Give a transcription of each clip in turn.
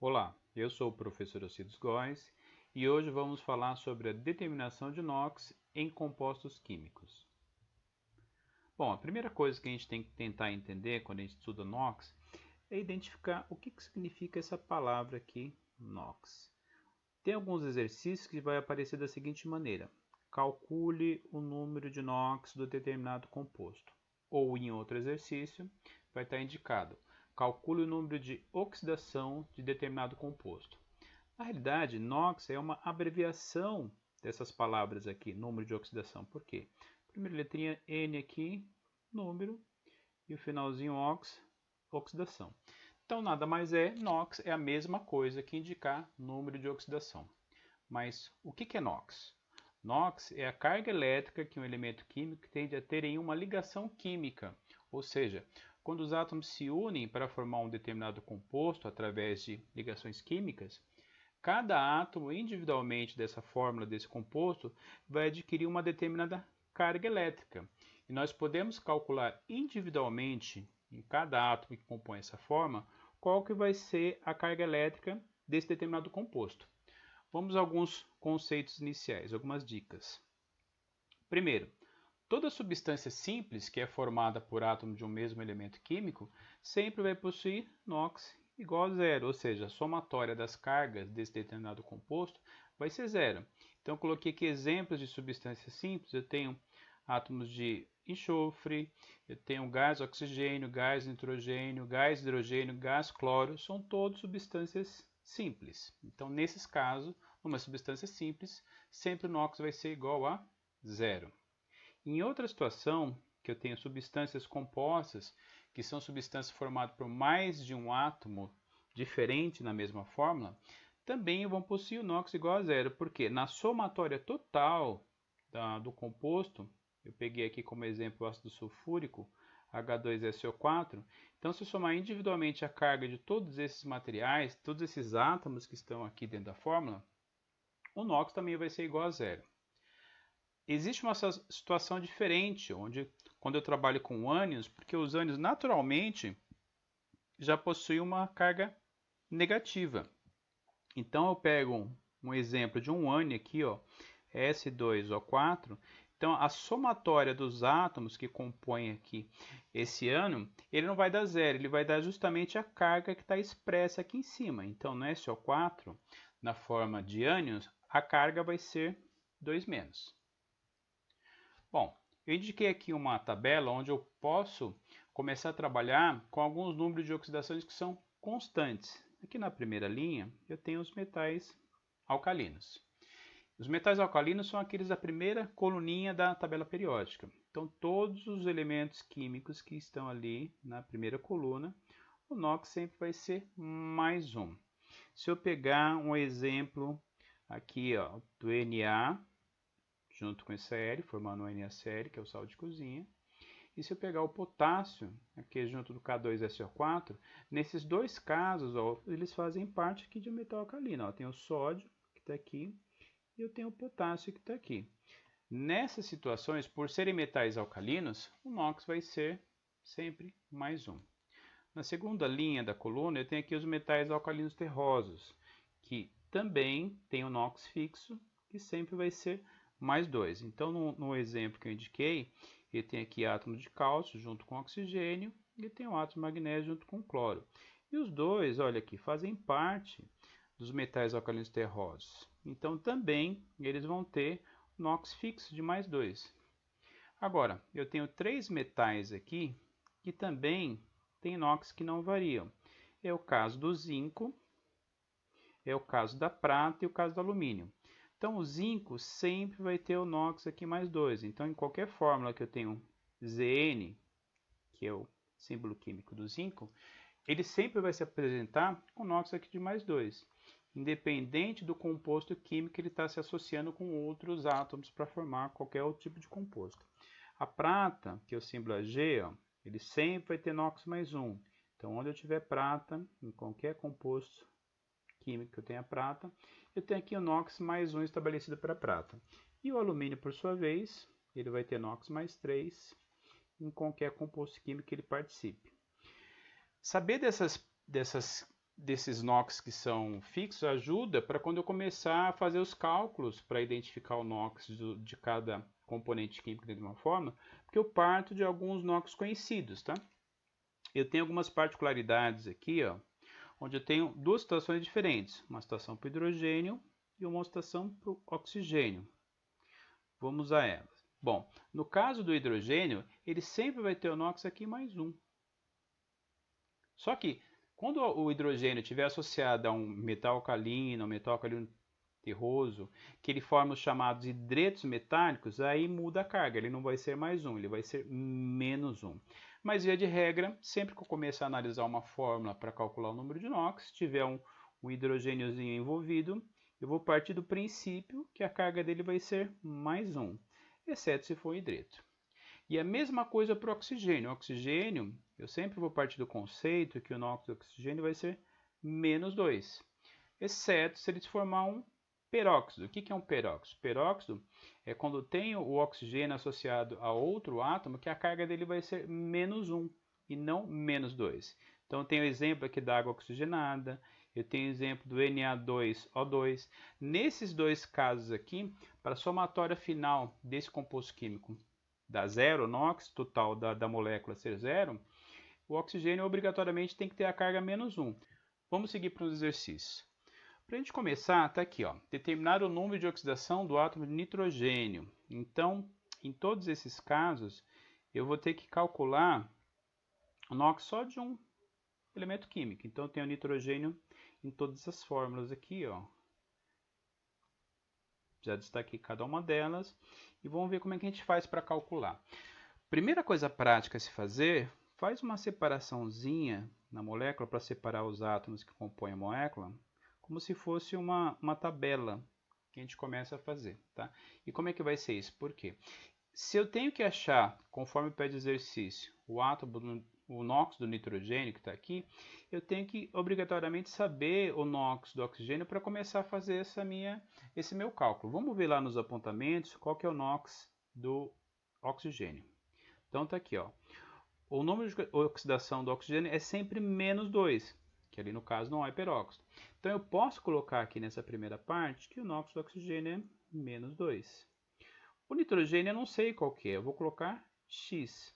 Olá, eu sou o professor Alcides Góes e hoje vamos falar sobre a determinação de NOx em compostos químicos. Bom, a primeira coisa que a gente tem que tentar entender quando a gente estuda NOx é identificar o que significa essa palavra aqui, NOx. Tem alguns exercícios que vai aparecer da seguinte maneira: calcule o número de NOx do determinado composto. Ou em outro exercício, vai estar indicado: calcule o número de oxidação de determinado composto. Na realidade, NOx é uma abreviação dessas palavras aqui, número de oxidação. Por quê? Primeira letrinha N aqui, número, e o finalzinho ox, oxidação. Então, nada mais é, NOx é a mesma coisa que indicar número de oxidação. Mas o que é NOx? NOx é a carga elétrica que um elemento químico tende a ter em uma ligação química, ou seja, quando os átomos se unem para formar um determinado composto através de ligações químicas, cada átomo individualmente dessa fórmula desse composto vai adquirir uma determinada carga elétrica. E nós podemos calcular individualmente em cada átomo que compõe essa forma qual que vai ser a carga elétrica desse determinado composto. Vamos a alguns conceitos iniciais, algumas dicas. Primeiro, toda substância simples que é formada por átomos de um mesmo elemento químico sempre vai possuir NOx igual a zero, ou seja, a somatória das cargas desse determinado composto vai ser zero. Então, eu coloquei aqui exemplos de substâncias simples. Eu tenho átomos de enxofre, eu tenho gás oxigênio, gás nitrogênio, gás hidrogênio, gás cloro, são todas substâncias simples. Então, nesses casos, numa substância simples, sempre o NOx vai ser igual a zero. Em outra situação, que eu tenho substâncias compostas, que são substâncias formadas por mais de um átomo diferente na mesma fórmula, também vão possuir o NOx igual a zero, porque na somatória total do composto, eu peguei aqui como exemplo o ácido sulfúrico, H2SO4, então se eu somar individualmente a carga de todos esses materiais, todos esses átomos que estão aqui dentro da fórmula, o NOx também vai ser igual a zero. Existe uma situação diferente, onde quando eu trabalho com ânions, porque os ânions naturalmente já possuem uma carga negativa. Então eu pego um exemplo de um ânion aqui, ó, S2O4. Então a somatória dos átomos que compõem aqui esse ânion, ele não vai dar zero, ele vai dar justamente a carga que está expressa aqui em cima. Então no SO4, na forma de ânions, a carga vai ser 2-. Bom, eu indiquei aqui uma tabela onde eu posso começar a trabalhar com alguns números de oxidações que são constantes. Aqui na primeira linha eu tenho os metais alcalinos. Os metais alcalinos são aqueles da primeira coluninha da tabela periódica. Então todos os elementos químicos que estão ali na primeira coluna, o NOx sempre vai ser +1. Se eu pegar um exemplo aqui, ó, do Na, junto com esse L, formando um NaCl, que é o sal de cozinha. E se eu pegar o potássio, aqui junto do K2SO4, nesses dois casos, ó, eles fazem parte aqui de um metal alcalino. Ó. Tem o sódio, que está aqui, e eu tenho o potássio, que está aqui. Nessas situações, por serem metais alcalinos, o NOx vai ser sempre +1. Na segunda linha da coluna, eu tenho aqui os metais alcalinos terrosos, que também tem o NOx fixo, que sempre vai ser +2. Então, no exemplo que eu indiquei, ele tem aqui átomo de cálcio junto com oxigênio e tem o átomo de magnésio junto com cloro. E os dois, olha aqui, fazem parte dos metais alcalinos terrosos. Então, também eles vão ter NOx fixo de +2. Agora, eu tenho 3 metais aqui que também tem NOx que não variam. É o caso do zinco, é o caso da prata e o caso do alumínio. Então, o zinco sempre vai ter o NOx aqui +2. Então, em qualquer fórmula que eu tenho Zn, que é o símbolo químico do zinco, ele sempre vai se apresentar com NOx aqui de +2, independente do composto químico que ele está se associando com outros átomos para formar qualquer outro tipo de composto. A prata, que é o símbolo Ag, ó, ele sempre vai ter NOx +1. Então, onde eu tiver prata, em qualquer composto químico que eu tenha prata, eu tenho aqui o NOx +1 estabelecido para prata. E o alumínio, por sua vez, ele vai ter NOx +3 em qualquer composto químico que ele participe. Saber dessas desses NOx que são fixos ajuda para quando eu começar a fazer os cálculos para identificar o NOx de cada componente químico de uma forma, porque eu parto de alguns NOx conhecidos, tá? Eu tenho algumas particularidades aqui, ó, onde eu tenho duas situações diferentes, uma situação para o hidrogênio e uma situação para o oxigênio. Vamos a elas. Bom, no caso do hidrogênio, ele sempre vai ter o NOx aqui mais um. Só que, quando o hidrogênio estiver associado a um metal alcalino terroso, que ele forma os chamados hidretos metálicos, aí muda a carga, ele não vai ser mais um, ele vai ser menos um. Mas, via de regra, sempre que eu começar a analisar uma fórmula para calcular o número de NOx, se tiver um hidrogêniozinho envolvido, eu vou partir do princípio que a carga dele vai ser mais um, exceto se for hidreto. E a mesma coisa para o oxigênio. O oxigênio, eu sempre vou partir do conceito que o NOx do oxigênio vai ser menos 2, exceto se ele se formar um peróxido. O que é um peróxido? Peróxido é quando tem o oxigênio associado a outro átomo que a carga dele vai ser menos 1 e não menos 2. Então, eu tenho exemplo aqui da água oxigenada, eu tenho exemplo do Na2O2. Nesses dois casos aqui, para a somatória final desse composto químico dar zero, NOx, total da molécula ser zero, o oxigênio obrigatoriamente tem que ter a carga menos 1. Vamos seguir para os exercícios. Para a gente começar, está aqui, ó, determinar o número de oxidação do átomo de nitrogênio. Então, em todos esses casos, eu vou ter que calcular o NOx só de um elemento químico. Então, eu tenho nitrogênio em todas as fórmulas aqui, ó. Já destaquei cada uma delas e vamos ver como é que a gente faz para calcular. Primeira coisa prática a se fazer, faz uma separaçãozinha na molécula para separar os átomos que compõem a molécula, como se fosse uma tabela que a gente começa a fazer, tá? E como é que vai ser isso? Por quê? Se eu tenho que achar, conforme pede o exercício, o NOx do nitrogênio que está aqui, eu tenho que obrigatoriamente saber o NOx do oxigênio para começar a fazer esse meu cálculo. Vamos ver lá nos apontamentos qual que é o NOx do oxigênio. Então está aqui, ó. O número de oxidação do oxigênio é sempre menos 2, que ali no caso não é peróxido. Então eu posso colocar aqui nessa primeira parte que o NOx do oxigênio é menos 2. O nitrogênio eu não sei qual que é, eu vou colocar X.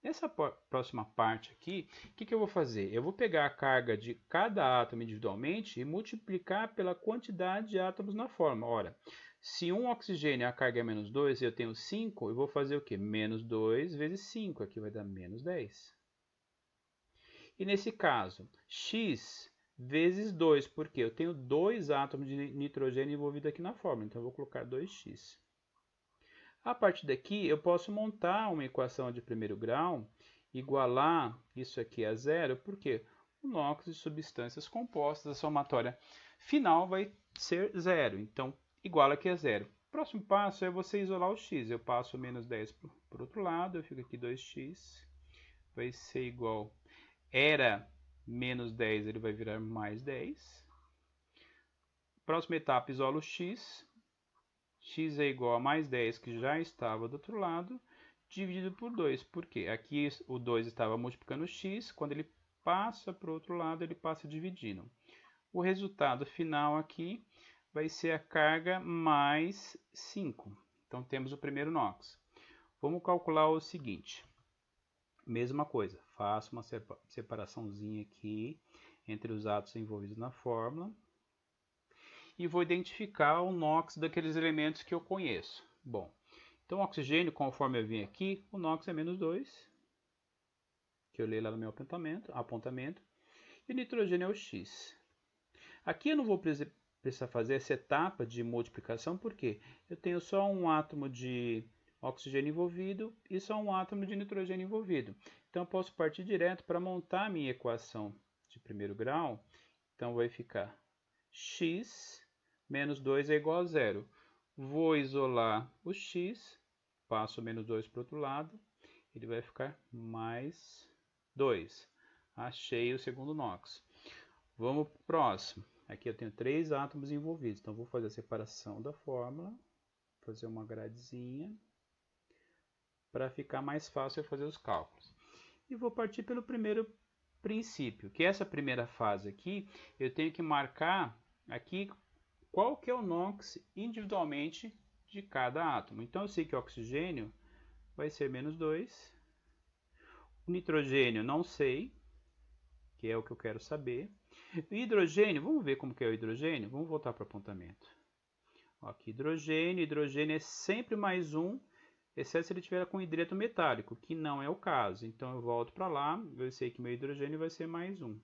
Nessa próxima parte aqui, o que eu vou fazer? Eu vou pegar a carga de cada átomo individualmente e multiplicar pela quantidade de átomos na fórmula. Ora, se um oxigênio a carga é menos 2 e eu tenho 5, eu vou fazer o quê? Menos 2 vezes 5, aqui vai dar menos 10. E nesse caso, X vezes 2, porque eu tenho 2 átomos de nitrogênio envolvidos aqui na fórmula, então eu vou colocar 2x. A partir daqui, eu posso montar uma equação de primeiro grau, igualar isso aqui a zero, porque o NOx de substâncias compostas, a somatória final vai ser zero. Então, iguala aqui a zero. O próximo passo é você isolar o x. Eu passo menos 10 para o outro lado, eu fico aqui 2x, vai ser igual, era menos 10, ele vai virar mais 10. Próxima etapa, isola o x. X é igual a mais 10, que já estava do outro lado, dividido por 2. Por quê? Aqui o 2 estava multiplicando o x, quando ele passa para o outro lado, ele passa dividindo. O resultado final aqui vai ser a carga mais 5. Então, temos o primeiro NOx. Vamos calcular o seguinte. Mesma coisa, faço uma separaçãozinha aqui entre os átomos envolvidos na fórmula e vou identificar o NOx daqueles elementos que eu conheço. Bom, então o oxigênio, conforme eu vim aqui, o NOx é menos 2, que eu li lá no meu apontamento, e o nitrogênio é o X. Aqui eu não vou precisar fazer essa etapa de multiplicação, porque eu tenho só um átomo de oxigênio envolvido e só um átomo de nitrogênio envolvido. Então eu posso partir direto para montar a minha equação de primeiro grau. Então vai ficar X menos 2 é igual a zero. Vou isolar o x, passo menos 2 para o outro lado, ele vai ficar mais 2. Achei o segundo NOx. Vamos para o próximo. Aqui eu tenho 3 átomos envolvidos, então vou fazer a separação da fórmula, fazer uma gradezinha, para ficar mais fácil eu fazer os cálculos. E vou partir pela princípio, que essa primeira fase aqui, eu tenho que marcar aqui qual que é o NOx individualmente de cada átomo. Então eu sei que o oxigênio vai ser -2, o nitrogênio não sei, que é o que eu quero saber. O hidrogênio, vamos ver como que é o hidrogênio? Vamos voltar para o apontamento. Aqui, hidrogênio é sempre +1, exceto se ele tiver com hidreto metálico, que não é o caso. Então eu volto para lá, eu sei que meu hidrogênio vai ser +1.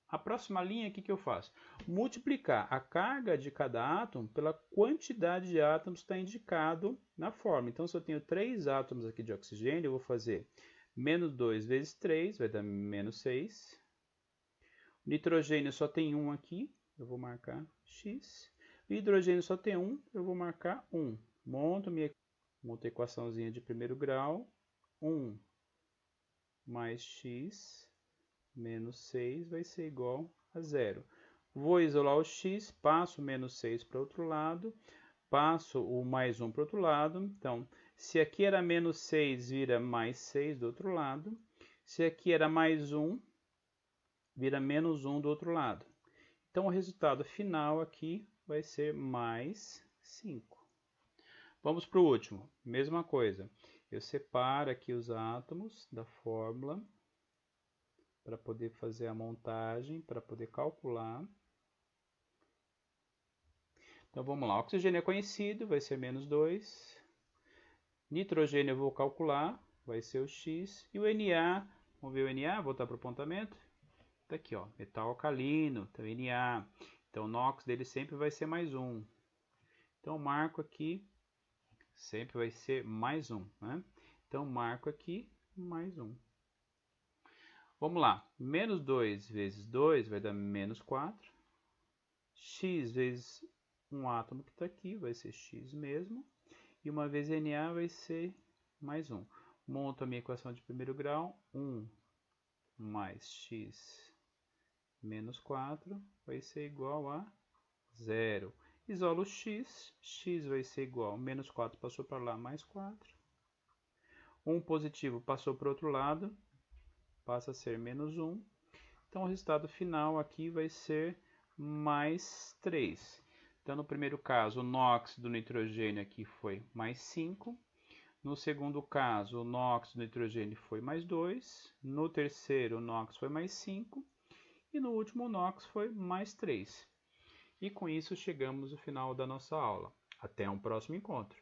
A próxima linha, o que eu faço? Multiplicar a carga de cada átomo pela quantidade de átomos que está indicado na forma. Então, se eu tenho 3 átomos aqui de oxigênio, eu vou fazer -2 vezes 3, vai dar -6. O nitrogênio só tem 1 aqui, eu vou marcar X. O hidrogênio só tem 1, eu vou marcar 1. Monto minha equaçãozinha de primeiro grau. 1 mais X menos 6 vai ser igual a 0. Vou isolar o x, passo o -6 para o outro lado, passo o +1 para o outro lado. Então, se aqui era -6, vira +6 do outro lado. Se aqui era +1, vira -1 do outro lado. Então, o resultado final aqui vai ser +5. Vamos para o último. Mesma coisa. Eu separo aqui os átomos da fórmula para poder fazer a montagem, para poder calcular. Então vamos lá, o oxigênio é conhecido, vai ser -2. Nitrogênio eu vou calcular, vai ser o X. E o Na, vamos ver o Na, voltar para o apontamento. Está aqui, ó, metal alcalino, então Na. Então o NOx dele sempre vai ser +1. Então marco aqui, sempre vai ser +1, né? Então marco aqui +1. Vamos lá, -2 vezes 2 vai dar -4. X vezes um átomo que está aqui vai ser X mesmo. E uma vez Na vai ser +1. Monto a minha equação de primeiro grau. 1 mais X menos 4 vai ser igual a 0. Isolo X. X vai ser igual a -4 passou para lá, +4. 1 positivo passou para o outro lado, passa a ser -1. Então, o resultado final aqui vai ser +3. Então, no primeiro caso, o NOx do nitrogênio aqui foi +5. No segundo caso, o NOx do nitrogênio foi +2. No terceiro, o NOx foi +5. E no último, o NOx foi +3. E com isso, chegamos ao final da nossa aula. Até um próximo encontro.